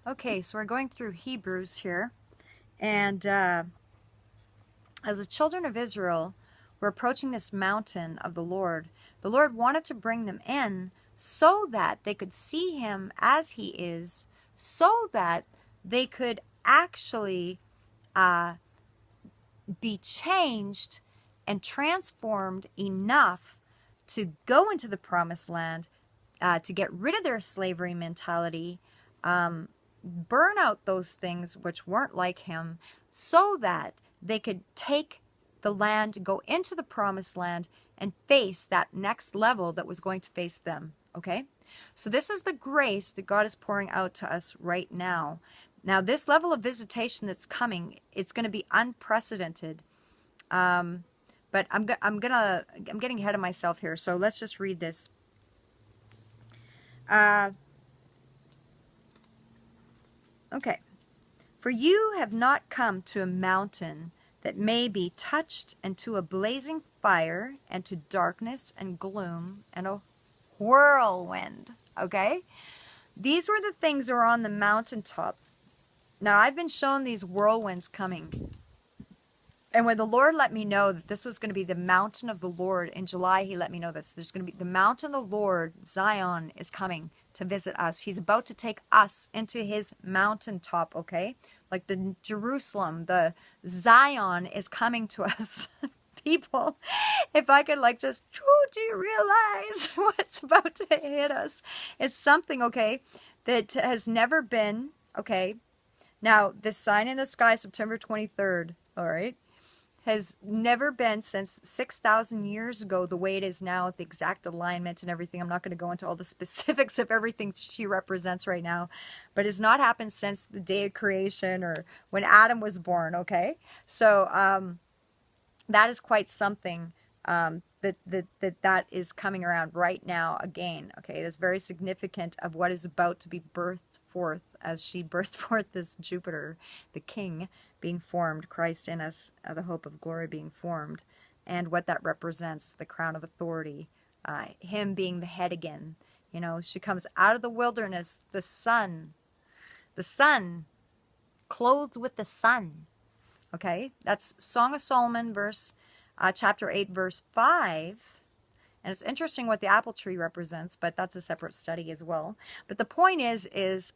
Okay, so we're going through Hebrews here, and as the children of Israel were approaching this mountain of the Lord wanted to bring them in so that they could see him as he is, so that they could actually be changed and transformed enough to go into the promised land, to get rid of their slavery mentality, burn out those things which weren't like him, so that they could take the land, go into the promised land, and face that next level that was going to face them. Okay? So this is the grace that God is pouring out to us right now. Now, this level of visitation that's coming, it's going to be unprecedented. But I'm getting ahead of myself here. So let's just read this. Okay. For you have not come to a mountain that may be touched, and to a blazing fire, and to darkness and gloom and a whirlwind. Okay? These were the things that were on the mountaintop. Now, I've been shown these whirlwinds coming. And when the Lord let me know that this was going to be the mountain of the Lord in July, he let me know this. There's going to be the mountain of the Lord, Zion, is coming to visit us. He's about to take us into his mountaintop, okay? Like the Jerusalem, the Zion is coming to us. People, if I could like just, do you realize what's about to hit us? It's something, okay, that has never been, okay? Now, this sign in the sky, September 23rd, all right, has never been since 6,000 years ago the way it is now, the exact alignment and everything. I'm not going to go into all the specifics of everything she represents right now, but it's not happened since the day of creation or when Adam was born, okay? So that is quite something that is coming around right now again, okay? It is very significant of what is about to be birthed forth as she birthed forth this Jupiter, the King, being formed, Christ in us, the hope of glory being formed, and what that represents, the crown of authority, him being the head again. You know, she comes out of the wilderness, the sun, clothed with the sun. Okay, that's Song of Solomon, chapter 8, verse 5. And it's interesting what the apple tree represents, but that's a separate study as well. But the point is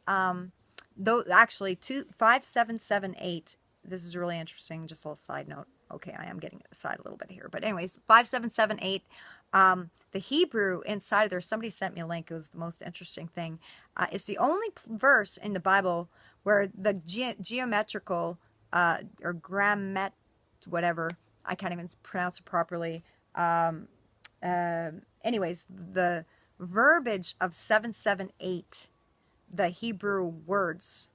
though actually 5778. This is really interesting. Just a little side note. Okay, I am getting aside a little bit here, but anyways, 5778. The Hebrew inside of there. Somebody sent me a link. It was the most interesting thing. It's the only verse in the Bible where the geometrical or grammet, whatever, I can't even pronounce it properly. Anyways, the verbiage of 778, the Hebrew words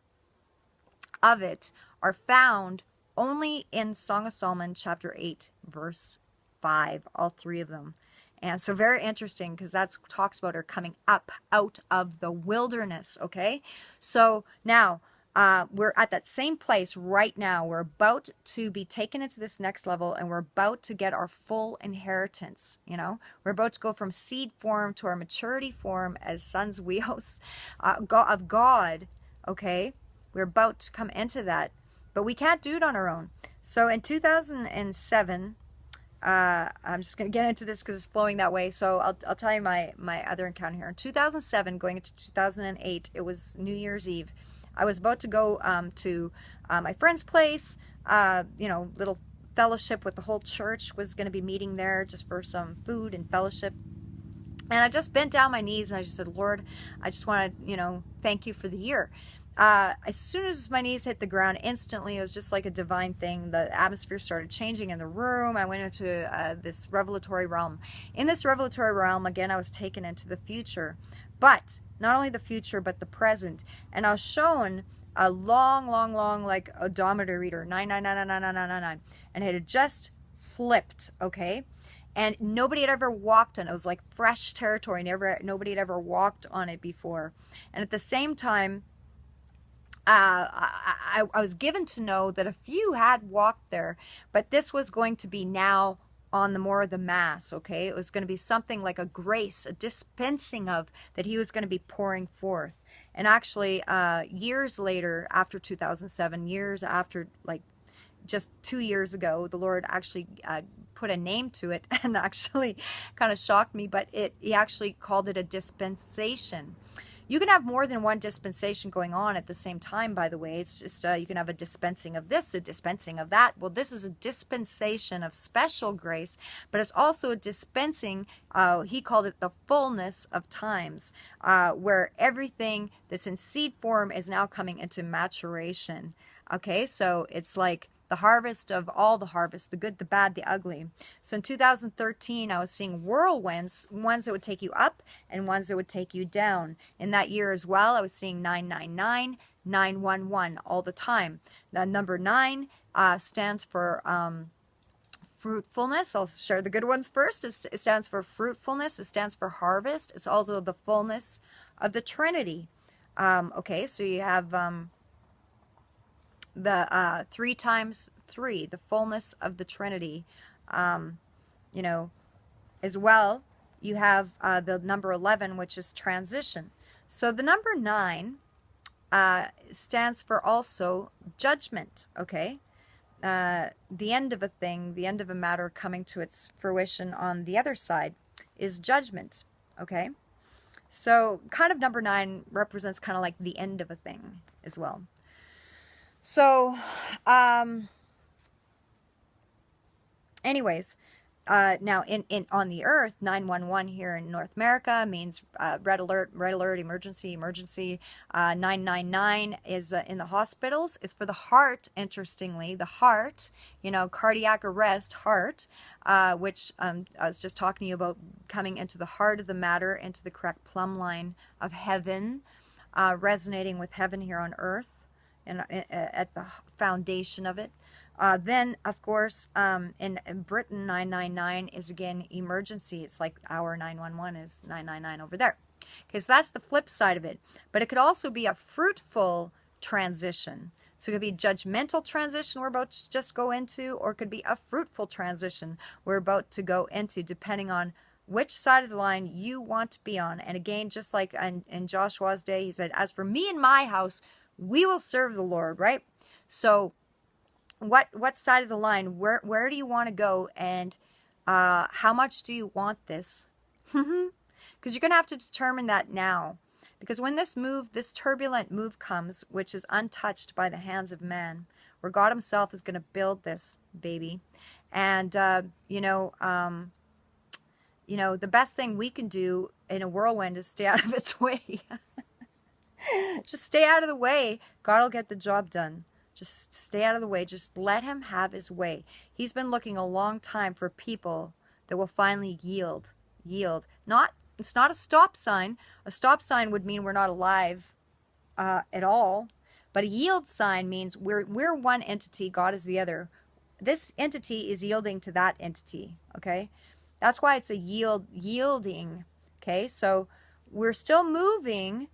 of it, are found only in Song of Solomon, chapter 8, verse 5, all three of them. And so very interesting, because that talks about her coming up out of the wilderness, okay? So now, we're at that same place right now. We're about to be taken into this next level, and we're about to get our full inheritance. You know, we're about to go from seed form to our maturity form as sons of God. Okay, we're about to come into that, but we can't do it on our own. So in 2007, I'm just going to get into this because it's flowing that way. So I'll tell you my other encounter here. In 2007, going into 2008, it was New Year's Eve. I was about to go to my friend's place, little fellowship with the whole church, was going to be meeting there just for some food and fellowship. And I just bent down my knees and I just said, Lord, I just want to, thank you for the year. As soon as my knees hit the ground, instantly, it was just like a divine thing. The atmosphere started changing in the room. I went into this revelatory realm. In this revelatory realm, again, I was taken into the future. But not only the future, but the present. And I was shown a long, like odometer reader, 9999999, and it had just flipped, okay? And nobody had ever walked on it. It was like fresh territory. Nobody had ever walked on it before. And at the same time, I was given to know that a few had walked there, but this was going to be now on the more of the mass, okay? It was going to be something like a grace, a dispensing of that he was going to be pouring forth. And actually, years later, after 2007, years after, like just 2 years ago, the Lord actually put a name to it, and actually kind of shocked me, but he actually called it a dispensation. You can have more than one dispensation going on at the same time, by the way. It's just you can have a dispensing of this, a dispensing of that. Well, this is a dispensation of special grace, but it's also a dispensing, he called it the fullness of times, where everything that's in seed form is now coming into maturation. Okay, so it's like the harvest of all the harvest, the good, the bad, the ugly. So in 2013, I was seeing whirlwinds, ones that would take you up and ones that would take you down. In that year as well, I was seeing 999, 911 all the time. Now, number 9 stands for fruitfulness. I'll share the good ones first. It stands for fruitfulness. It stands for harvest. It's also the fullness of the Trinity. Okay, so you have the 3 times 3, the fullness of the Trinity. You know, as well, you have the number 11, which is transition. So the number 9 stands for also judgment, okay? The end of a thing, the end of a matter coming to its fruition on the other side is judgment, okay? So kind of number 9 represents kind of like the end of a thing as well. So, anyways, now on the earth, 911 here in North America means red alert, emergency. 999 is in the hospitals. It's for the heart, interestingly. The heart, you know, cardiac arrest, heart, which I was just talking to you about coming into the heart of the matter, into the correct plumb line of heaven, resonating with heaven here on earth. And at the foundation of it. Then, of course, in Britain, 999 is, again, emergency. It's like our 911 is 999 over there. Okay, so that's the flip side of it. But it could also be a fruitful transition. So it could be judgmental transition we're about to just go into, or it could be a fruitful transition we're about to go into, depending on which side of the line you want to be on. And again, just like in Joshua's day, he said, as for me and my house, we will serve the Lord, right? So what side of the line, where do you want to go, and how much do you want this? Because you're going to have to determine that now. Because when this turbulent move comes, which is untouched by the hands of man, where God himself is going to build this baby, and you know, the best thing we can do in a whirlwind is stay out of its way. Just stay out of the way. God will get the job done. Just stay out of the way. Just let him have his way. He's been looking a long time for people that will finally yield. It's not a stop sign. A stop sign would mean we're not alive at all. But a yield sign means we're one entity. God is the other. This entity is yielding to that entity. Okay, that's why it's a yielding. Okay, so we're still moving.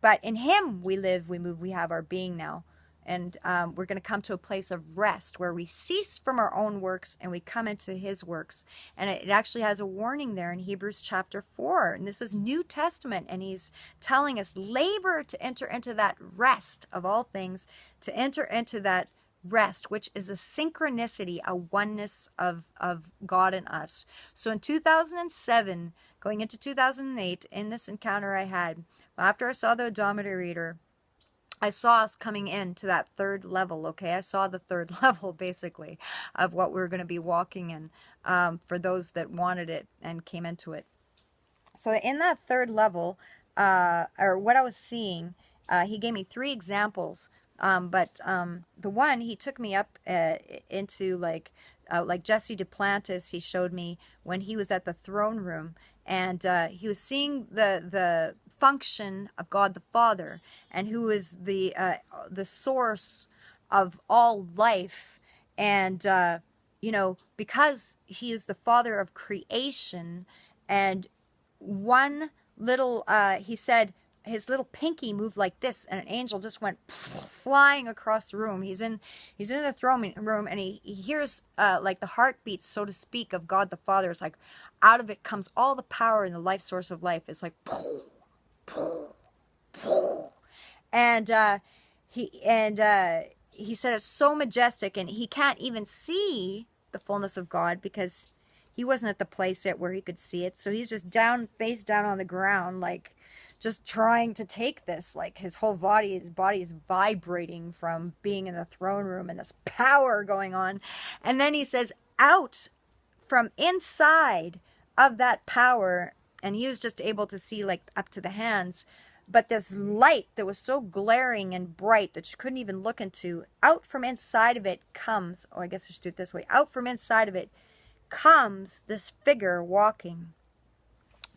But in him we live, we move, we have our being now. And we're going to come to a place of rest where we cease from our own works and we come into his works. And it actually has a warning there in Hebrews chapter 4. And this is New Testament. And he's telling us, labor to enter into that rest of all things, to enter into that rest, which is a synchronicity, a oneness of God and us. So in 2007, going into 2008, in this encounter I had, after I saw the odometer reader, I saw us coming into that third level, okay? I saw the third level, basically, of what we were going to be walking in for those that wanted it and came into it. So in that third level, or what I was seeing, he gave me 3 examples. But the one, he took me up into like Jesse Duplantis, he showed me when he was at the throne room. And he was seeing the function of God the Father, and who is the source of all life. And you know, because he is the Father of creation, and one little he said his little pinky moved like this, and an angel just went flying across the room. He's in the throne room, and he hears like the heartbeats, so to speak, of God the Father. It's like out of it comes all the power and the life source of life. It's like And he said it's so majestic, and he can't even see the fullness of God because he wasn't at the place yet where he could see it. So he's just down, face down on the ground, like just trying to take this. Like his body is vibrating from being in the throne room and this power going on. And then he says, out from inside of that power, and he was just able to see like up to the hands, but this light that was so glaring and bright that you couldn't even look into, out from inside of it comes, oh, I guess I should do it this way, out from inside of it comes this figure walking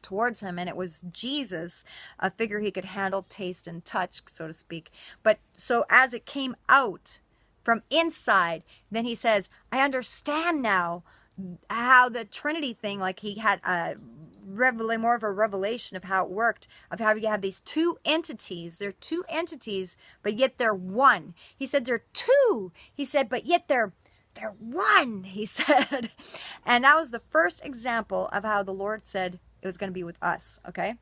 towards him, and it was Jesus, a figure he could handle, taste, and touch, so to speak. But so as it came out from inside, then he says, I understand now how the Trinity thing, like he had more of a revelation of how it worked, of how you have these two entities. They're two entities, but yet they're one. He said they're two. He said, but yet they're one, he said. And that was the first example of how the Lord said it was going to be with us, okay?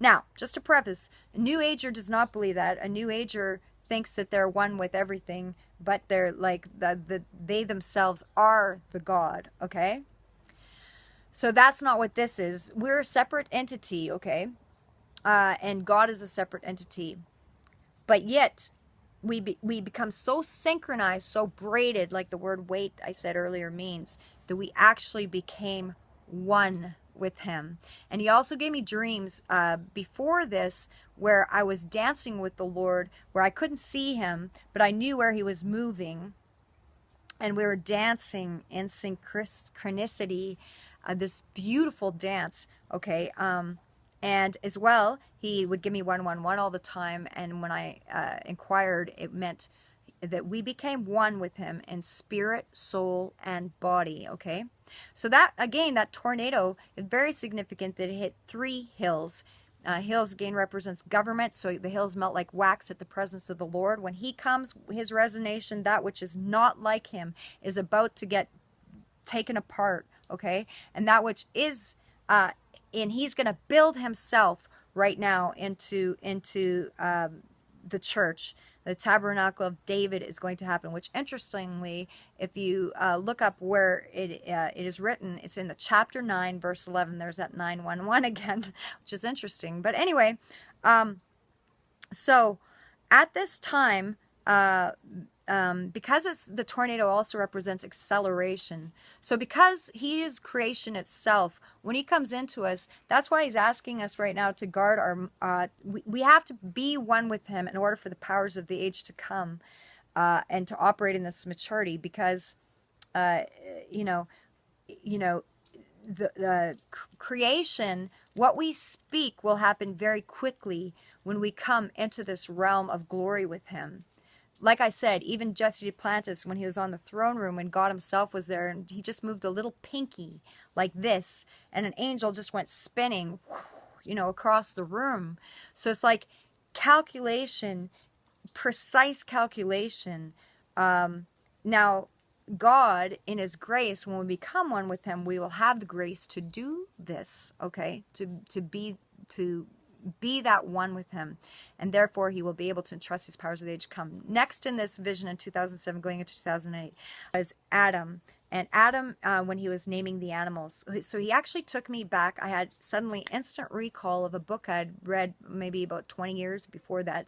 Now, just to preface, a New Ager does not believe that. A New Ager thinks that they're one with everything, but they're like, they themselves are the God, okay? So that's not what this is. We're a separate entity, okay? And God is a separate entity. But yet, we become so synchronized, so braided, like the word weight I said earlier means, that we actually became one with him. And he also gave me dreams before this where I was dancing with the Lord, where I couldn't see him, but I knew where he was moving. And we were dancing in synchronicity, this beautiful dance, okay? And as well, he would give me 111 all the time. And when I inquired, it meant that we became one with him in spirit, soul, and body, okay? So that, again, that tornado is very significant that it hit 3 hills. Hills, again, represents government. So the hills melt like wax at the presence of the Lord. When he comes, his resonation, that which is not like him, is about to get taken apart, okay? And that which is, and he's going to build himself right now into the church. The Tabernacle of David is going to happen, which interestingly, if you look up where it is written, it's in the chapter 9, verse 11. There's that 911 again, which is interesting. But anyway, so at this time, because the tornado also represents acceleration. So because he is creation itself, when he comes into us, that's why he's asking us right now to guard our, we have to be one with him in order for the powers of the age to come and to operate in this maturity, because, the creation, what we speak will happen very quickly when we come into this realm of glory with him. Like I said, even Jesse Duplantis, when he was on the throne room, when God himself was there, and he just moved a little pinky like this, and an angel just went spinning, across the room. So it's like calculation, precise calculation. Now, God, in his grace, when we become one with him, we will have the grace to do this, okay? To be that one with him, and therefore he will be able to entrust his powers of the age to come. Next in this vision in 2007 going into 2008 was Adam. And Adam, when he was naming the animals, so he actually took me back. I had suddenly instant recall of a book I'd read maybe about 20 years before that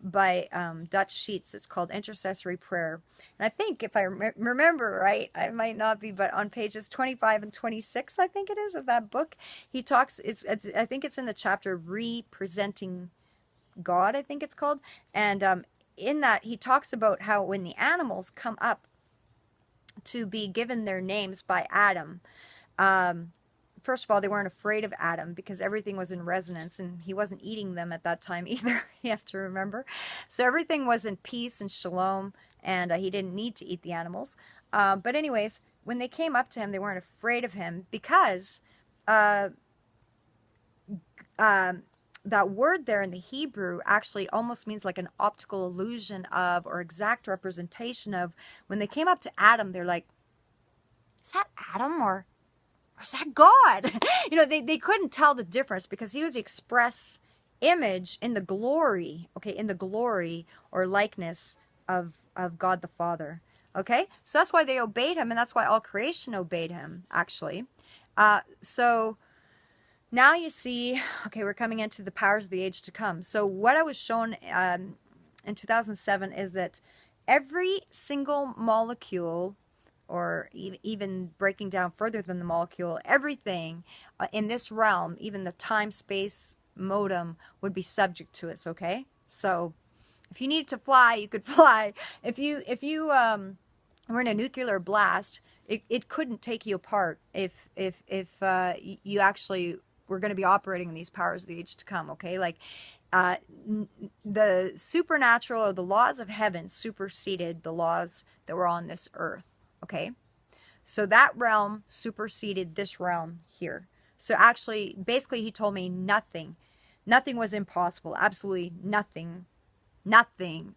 by Dutch Sheets. It's called Intercessory Prayer. And I think, if I remember right, I might not be, but on pages 25 and 26, I think it is, of that book, he talks, I think it's in the chapter Representing God, I think it's called. And in that, he talks about how when the animals come up to be given their names by Adam, first of all, they weren't afraid of Adam because everything was in resonance, and he wasn't eating them at that time either, you have to remember. So everything was in peace and shalom, and he didn't need to eat the animals. But anyways, when they came up to him, they weren't afraid of him because that word there in the Hebrew actually almost means like an optical illusion of, or exact representation of, when they came up to Adam, they're like, is that Adam or is that God? They couldn't tell the difference because he was the express image, in the glory, okay, in the glory or likeness of God the Father. Okay, so that's why they obeyed him, and that's why all creation obeyed him, actually. So now you see, okay, we're coming into the powers of the age to come. So what I was shown in 2007 is that every single molecule, or even breaking down further than the molecule, everything in this realm, even the time-space modem, would be subject to it, okay? So if you needed to fly, you could fly. If you were in a nuclear blast, it couldn't take you apart if you actually were going to be operating in these powers of the age to come, okay? Like, the supernatural, or the laws of heaven, superseded the laws that were on this earth, okay? So that realm superseded this realm here. So actually, basically, he told me nothing was impossible. Absolutely nothing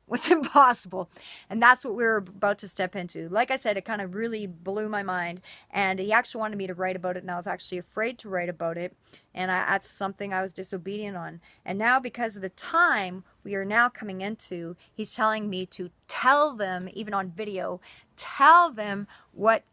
was impossible. And that's what we were about to step into. Like I said, it kind of really blew my mind. And he actually wanted me to write about it, and I was actually afraid to write about it. And that's something I was disobedient on. And now, because of the time we are now coming into, he's telling me to tell them, even on video, tell them what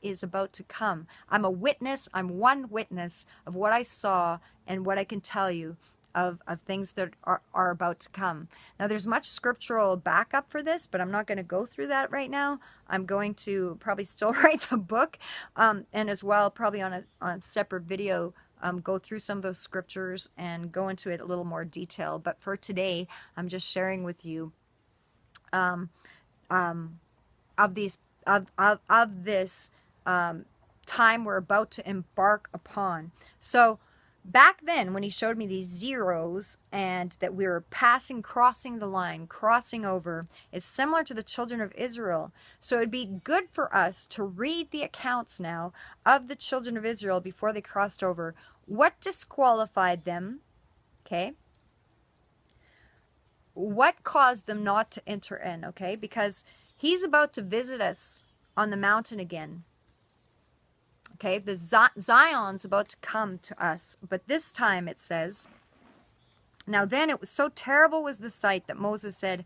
is about to come. I'm a witness. I'm one witness of what I saw and what I can tell you of things that are about to come. Now, there's much scriptural backup for this, but I'm not going to go through that right now. I'm going to probably still write the book, and as well, probably on a separate video, go through some of those scriptures and go into it a little more detail. But for today, I'm just sharing with you of this time we're about to embark upon. So back then, when he showed me these zeros and that we were crossing the line, crossing over, it's similar to the children of Israel. So it'd be good for us to read the accounts now of the children of Israel before they crossed over. What disqualified them? Okay. What caused them not to enter in? Okay. Because he's about to visit us on the mountain again. Okay, the Zion's about to come to us. But this time it says, now then it was so terrible was the sight that Moses said,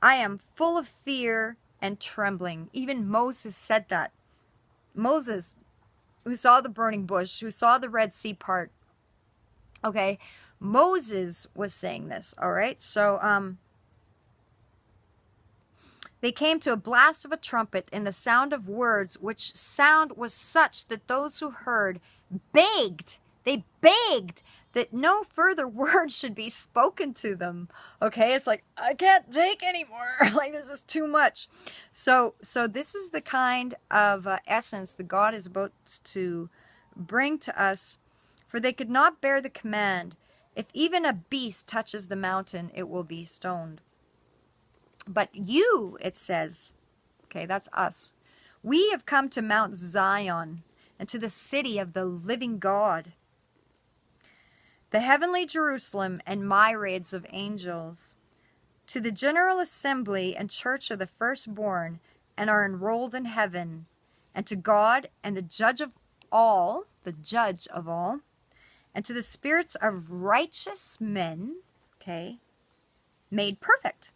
I am full of fear and trembling. Even Moses said that. Moses, who saw the burning bush, who saw the Red Sea part. Okay, Moses was saying this, all right? So, they came to a blast of a trumpet and the sound of words, which sound was such that those who heard begged. They begged that no further words should be spoken to them. Okay, it's like, I can't take anymore. Like, this is too much. So this is the kind of essence that God is about to bring to us. For they could not bear the command, if even a beast touches the mountain, it will be stoned. But you, it says, okay, that's us. We have come to Mount Zion and to the city of the living God, the heavenly Jerusalem and myriads of angels, to the general assembly and church of the firstborn and are enrolled in heaven, and to God and the judge of all, and to the spirits of righteous men, okay, made perfect.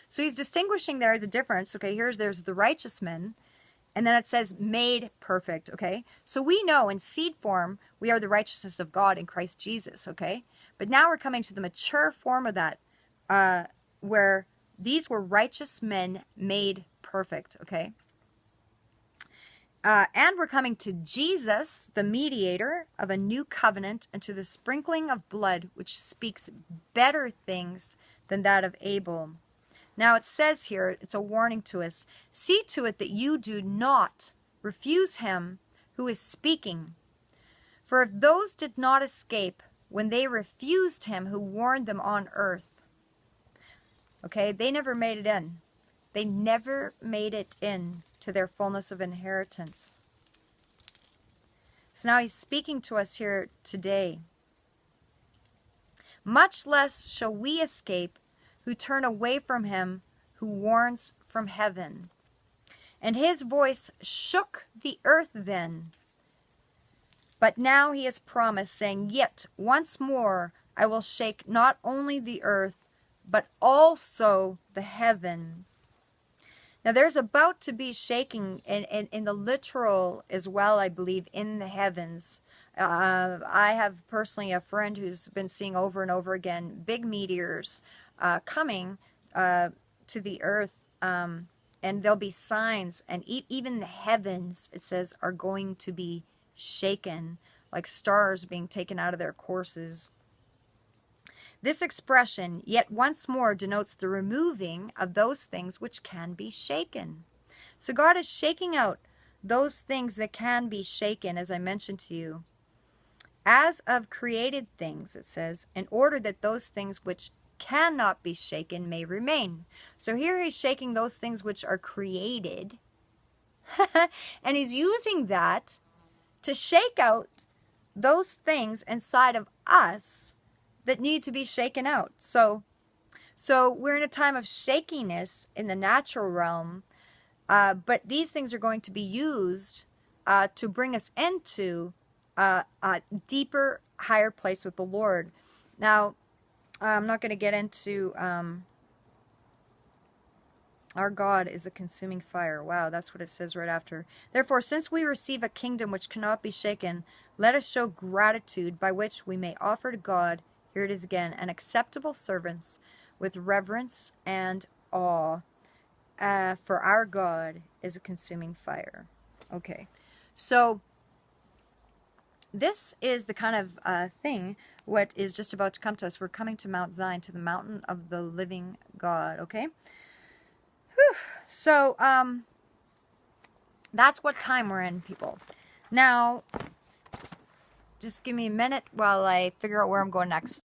So he's distinguishing there the difference. Okay, there's the righteous men, and then it says made perfect. Okay, so we know in seed form we are the righteousness of God in Christ Jesus. Okay, but now we're coming to the mature form of that, where these were righteous men made perfect. Okay, and we're coming to Jesus, the mediator of a new covenant, and to the sprinkling of blood, which speaks better things than that of Abel. Now it says here, it's a warning to us, see to it that you do not refuse him who is speaking. For if those did not escape when they refused him who warned them on earth, okay, they never made it in. They never made it in to their fullness of inheritance. So now he's speaking to us here today. Much less shall we escape who turn away from him who warns from heaven. And his voice shook the earth then. But now he has promised, saying, yet once more I will shake not only the earth, but also the heaven. Now there's about to be shaking in the literal as well, I believe, in the heavens. I have personally a friend who's been seeing over and over again big meteors coming to the earth, and there'll be signs, and even the heavens, it says, are going to be shaken, like stars being taken out of their courses. This expression, yet once more, denotes the removing of those things which can be shaken. So God is shaking out those things that can be shaken, as I mentioned to you, as of created things, it says, in order that those things which cannot be shaken may remain. So here he's shaking those things which are created, and he's using that to shake out those things inside of us that need to be shaken out. So we're in a time of shakiness in the natural realm, but these things are going to be used to bring us into a deeper, higher place with the Lord. Now, I'm not going to get into our God is a consuming fire. Wow, that's what it says right after. Therefore, since we receive a kingdom which cannot be shaken, let us show gratitude by which we may offer to God, here it is again, an acceptable servants with reverence and awe. For our God is a consuming fire. Okay, so this is the kind of thing what is just about to come to us. We're coming to Mount Zion, to the mountain of the living God, okay? Whew. So, that's what time we're in, people. Now, just give me a minute while I figure out where I'm going next.